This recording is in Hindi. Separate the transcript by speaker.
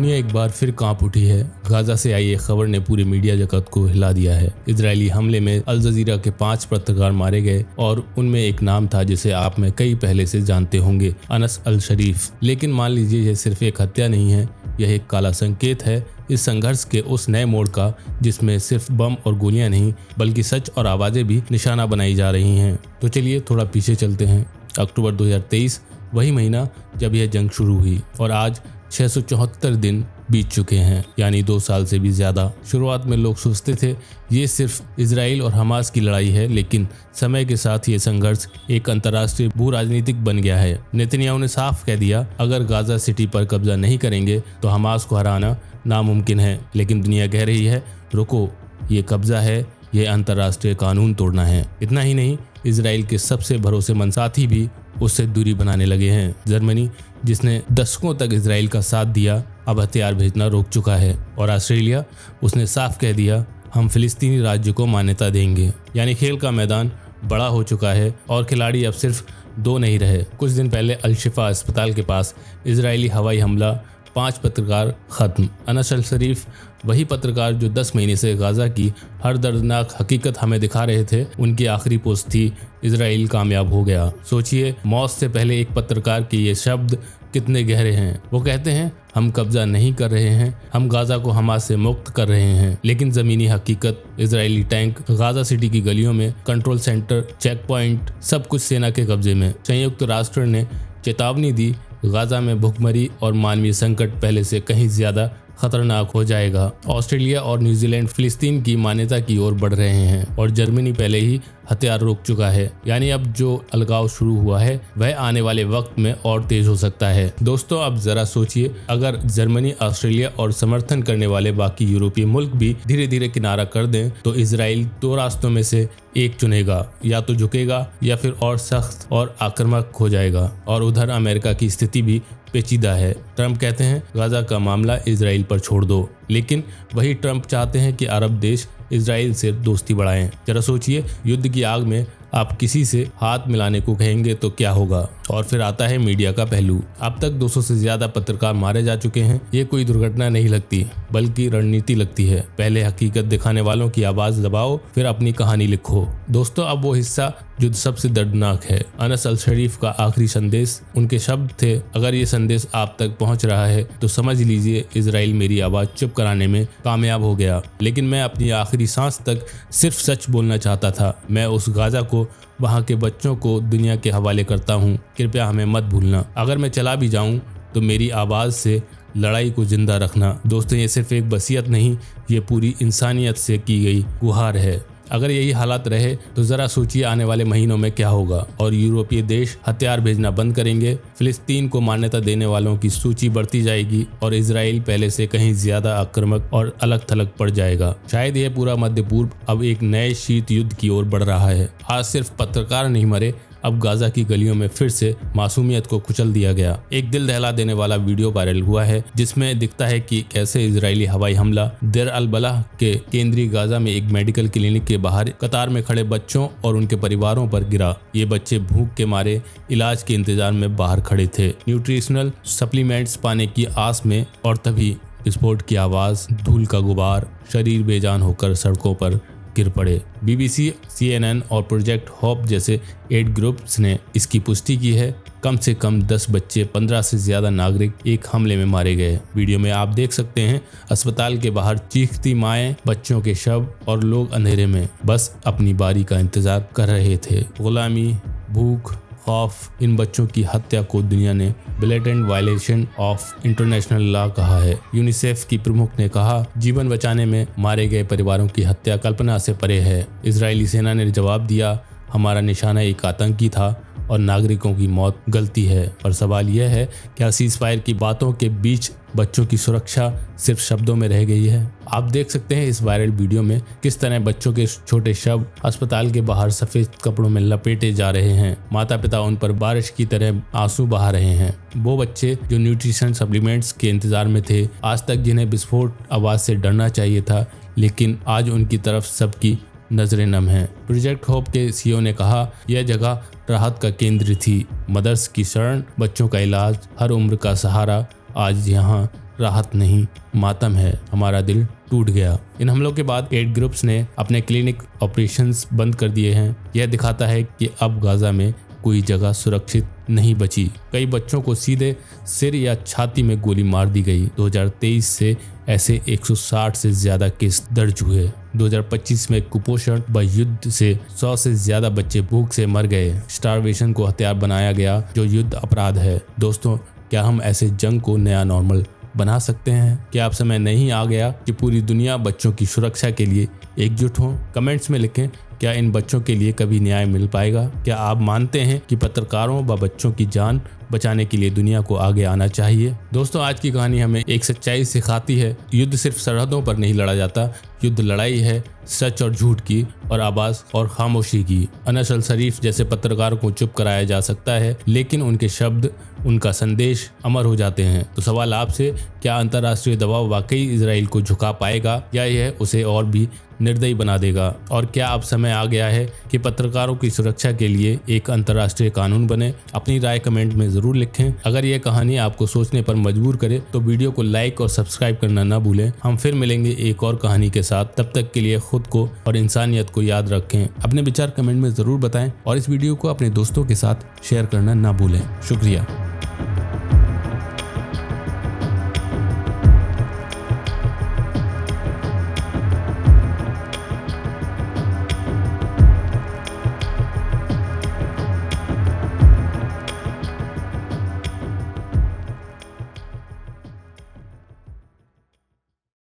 Speaker 1: दुनिया एक बार फिर कांप उठी है। गाजा से आई एक खबर ने पूरे मीडिया जगत को हिला दिया है। इजरायली हमले में अल जजीरा के 5 पत्रकार मारे गए और उनमें एक नाम था जिसे आप में कई पहले से जानते होंगे, अनस अल शरीफ। लेकिन मान लीजिए यह सिर्फ एक हत्या नहीं है, यह एक काला संकेत है इस संघर्ष के उस नए मोड़ का जिसमें सिर्फ बम और गोलियां नहीं बल्कि सच और आवाजें भी निशाना बनाई जा रही हैं। तो चलिए थोड़ा पीछे चलते हैं। अक्टूबर 2023 वही महीना जब यह जंग शुरू हुई और आज 674 दिन बीत चुके हैं, यानी 2 साल से भी ज्यादा। शुरुआत में लोग सोचते थे ये सिर्फ इजराइल और हमास की लड़ाई है, लेकिन समय के साथ ये संघर्ष एक अंतर्राष्ट्रीय भू राजनीतिक बन गया है। नेतन्याहू ने साफ कह दिया अगर गाजा सिटी पर कब्जा नहीं करेंगे तो हमास को हराना नामुमकिन है। लेकिन दुनिया कह रही है रुको, ये कब्जा है, ये अंतर्राष्ट्रीय कानून तोड़ना है। इतना ही नहीं, इजराइल के सबसे भरोसेमंद साथी भी उससे दूरी बनाने लगे हैं। जर्मनी, जिसने दशकों तक इजराइल का साथ दिया, अब हथियार भेजना रोक चुका है। और ऑस्ट्रेलिया, उसने साफ कह दिया हम फिलिस्तीनी राज्य को मान्यता देंगे। यानी खेल का मैदान बड़ा हो चुका है और खिलाड़ी अब सिर्फ 2 नहीं रहे। कुछ दिन पहले अल शिफा अस्पताल के पास इजरायली हवाई हमला, 5 पत्रकार खत्म। अनस अल शरीफ, वही पत्रकार जो 10 महीने से गाजा की हर दर्दनाक हकीकत हमें दिखा रहे थे, उनकी आखिरी पोस्ट थी इजराइल कामयाब हो गया। सोचिए, मौत से पहले एक पत्रकार के ये शब्द कितने गहरे हैं। वो कहते हैं हम कब्जा नहीं कर रहे हैं, हम गाजा को हमास से मुक्त कर रहे हैं। लेकिन जमीनी हकीकत, इजरायली टैंक गाजा सिटी की गलियों में, कंट्रोल सेंटर, चेक पॉइंट, सब कुछ सेना के कब्जे में। संयुक्त राष्ट्र ने चेतावनी दी गाजा में भुखमरी और मानवीय संकट पहले से कहीं ज्यादा खतरनाक हो जाएगा। ऑस्ट्रेलिया और न्यूजीलैंड फिलिस्तीन की मान्यता की ओर बढ़ रहे हैं और जर्मनी पहले ही हथियार रोक चुका है। यानी अब जो अलगाव शुरू हुआ है वह आने वाले वक्त में और तेज हो सकता है। दोस्तों, अब जरा सोचिए, अगर जर्मनी, ऑस्ट्रेलिया और समर्थन करने वाले बाकी यूरोपीय मुल्क भी धीरे धीरे किनारा कर दें तो इजराइल 2 रास्तों में से एक चुनेगा, या तो झुकेगा या फिर और सख्त और आक्रामक हो जाएगा। और उधर अमेरिका की स्थिति भी पेचीदा है। ट्रंप कहते हैं गाजा का मामला इजराइल पर छोड़ दो, लेकिन वही ट्रंप चाहते हैं कि अरब देश इजराइल से दोस्ती बढ़ाएं। जरा सोचिए, युद्ध की आग में आप किसी से हाथ मिलाने को कहेंगे तो क्या होगा। और फिर आता है मीडिया का पहलू। अब तक 200 से ज्यादा पत्रकार मारे जा चुके हैं। ये कोई दुर्घटना नहीं लगती बल्कि रणनीति लगती है। पहले हकीकत दिखाने वालों की आवाज दबाओ, फिर अपनी कहानी लिखो। दोस्तों, अब वो हिस्सा जो सबसे दर्दनाक है। अनस अल शरीफ का आखिरी संदेश, उनके शब्द थे अगर ये संदेश आप तक पहुंच रहा है तो समझ लीजिए इजराइल मेरी आवाज चुप कराने में कामयाब हो गया। लेकिन मैं अपनी आखिरी सांस तक सिर्फ सच बोलना चाहता था। मैं उस गाजा को, वहाँ के बच्चों को दुनिया के हवाले करता हूँ। कृपया हमें मत भूलना। अगर मैं चला भी जाऊँ तो मेरी आवाज़ से लड़ाई को जिंदा रखना। दोस्तों, ये सिर्फ एक वसीयत नहीं, ये पूरी इंसानियत से की गई गुहार है। अगर यही हालात रहे तो जरा सोचिए आने वाले महीनों में क्या होगा। और यूरोपीय देश हथियार भेजना बंद करेंगे, फिलिस्तीन को मान्यता देने वालों की सूची बढ़ती जाएगी और इजराइल पहले से कहीं ज्यादा आक्रामक और अलग थलग पड़ जाएगा। शायद यह पूरा मध्य पूर्व अब एक नए शीत युद्ध की ओर बढ़ रहा है। आज सिर्फ पत्रकार नहीं मरे, अब गाजा की गलियों में फिर से मासूमियत को कुचल दिया गया। एक दिल दहला देने वाला वीडियो वायरल हुआ है जिसमें दिखता है कि कैसे इजरायली हवाई हमला देर अल बलाह के केंद्रीय गाजा में एक मेडिकल क्लिनिक के बाहर कतार में खड़े बच्चों और उनके परिवारों पर गिरा। ये बच्चे भूख के मारे इलाज के इंतजार में बाहर खड़े थे, न्यूट्रिशनल सप्लीमेंट्स पाने की आस में। और तभी विस्फोट की आवाज, धूल का गुबार, शरीर बेजान होकर सड़कों पर गिर पड़े। BBC, CNN और प्रोजेक्ट होप जैसे एड ग्रुप्स ने इसकी पुष्टि की है। कम से कम 10 बच्चे, 15 से ज्यादा नागरिक एक हमले में मारे गए। वीडियो में आप देख सकते हैं अस्पताल के बाहर चीखती माएं, बच्चों के शव और लोग अंधेरे में बस अपनी बारी का इंतजार कर रहे थे। गुलामी, भूख, खौफ, इन बच्चों की हत्या को दुनिया ने blatant violation of international law कहा है। यूनिसेफ की प्रमुख ने कहा जीवन बचाने में मारे गए परिवारों की हत्या कल्पना से परे है। इजरायली सेना ने जवाब दिया हमारा निशाना एक आतंकी था और नागरिकों की मौत गलती है। और सवाल यह है क्या सीज़फायर की बातों के बीच बच्चों की सुरक्षा सिर्फ शब्दों में रह गई है। आप देख सकते हैं इस वायरल वीडियो में किस तरह बच्चों के छोटे शव अस्पताल के बाहर सफेद कपड़ों में लपेटे जा रहे हैं। माता पिता उन पर बारिश की तरह आंसू बहा रहे हैं। वो बच्चे जो न्यूट्रिशन सप्लीमेंट्स के इंतजार में थे, आज तक जिन्हें विस्फोट आवाज से डरना चाहिए था, लेकिन आज उनकी तरफ सबकी नजरें नम हैं। प्रोजेक्ट होप के CEO ने कहा यह जगह राहत का केंद्र थी, मदर्स की शरण, बच्चों का इलाज, हर उम्र का सहारा। आज यहाँ राहत नहीं, मातम है, हमारा दिल टूट गया। इन हमलों के बाद एड ग्रुप्स ने अपने क्लिनिक ऑपरेशंस बंद कर दिए हैं। यह दिखाता है कि अब गाजा में कोई जगह सुरक्षित नहीं बची। कई बच्चों को सीधे सिर या छाती में गोली मार दी गई। 2023 से ऐसे 160 से ज्यादा केस दर्ज हुए। 2025 में कुपोषण व युद्ध से 100 से ज्यादा बच्चे भूख से मर गए। स्टारवेशन को हथियार बनाया गया, जो युद्ध अपराध है। दोस्तों, क्या हम ऐसे जंग को नया नॉर्मल बना सकते हैं? क्या अब समय नहीं आ गया कि पूरी दुनिया बच्चों की सुरक्षा के लिए एकजुट हो? कमेंट्स में लिखें, क्या इन बच्चों के लिए कभी न्याय मिल पाएगा? क्या आप मानते हैं कि पत्रकारों व बच्चों की जान बचाने के लिए दुनिया को आगे आना चाहिए? दोस्तों, आज की कहानी हमें एक सच्चाई सिखाती है। युद्ध सिर्फ सरहदों पर नहीं लड़ा जाता। युद्ध लड़ाई है सच और झूठ की, और आवाज और खामोशी की। अनस अल शरीफ जैसे पत्रकारों को चुप कराया जा सकता है, लेकिन उनके शब्द, उनका संदेश अमर हो जाते हैं। तो सवाल आपसे, क्या अंतर्राष्ट्रीय दबाव वाकई इजराइल को झुका पाएगा या यह उसे और भी निर्दयी बना देगा? और क्या अब समय आ गया है कि पत्रकारों की सुरक्षा के लिए एक अंतर्राष्ट्रीय कानून बने? अपनी राय कमेंट में जरूर लिखें। अगर यह कहानी आपको सोचने पर मजबूर करे तो वीडियो को लाइक और सब्सक्राइब करना ना भूलें। हम फिर मिलेंगे एक और कहानी के साथ। तब तक के लिए खुद को और इंसानियत को याद रखें। अपने विचार कमेंट में जरूर बताएं और इस वीडियो को अपने दोस्तों के साथ शेयर करना ना भूलें। शुक्रिया।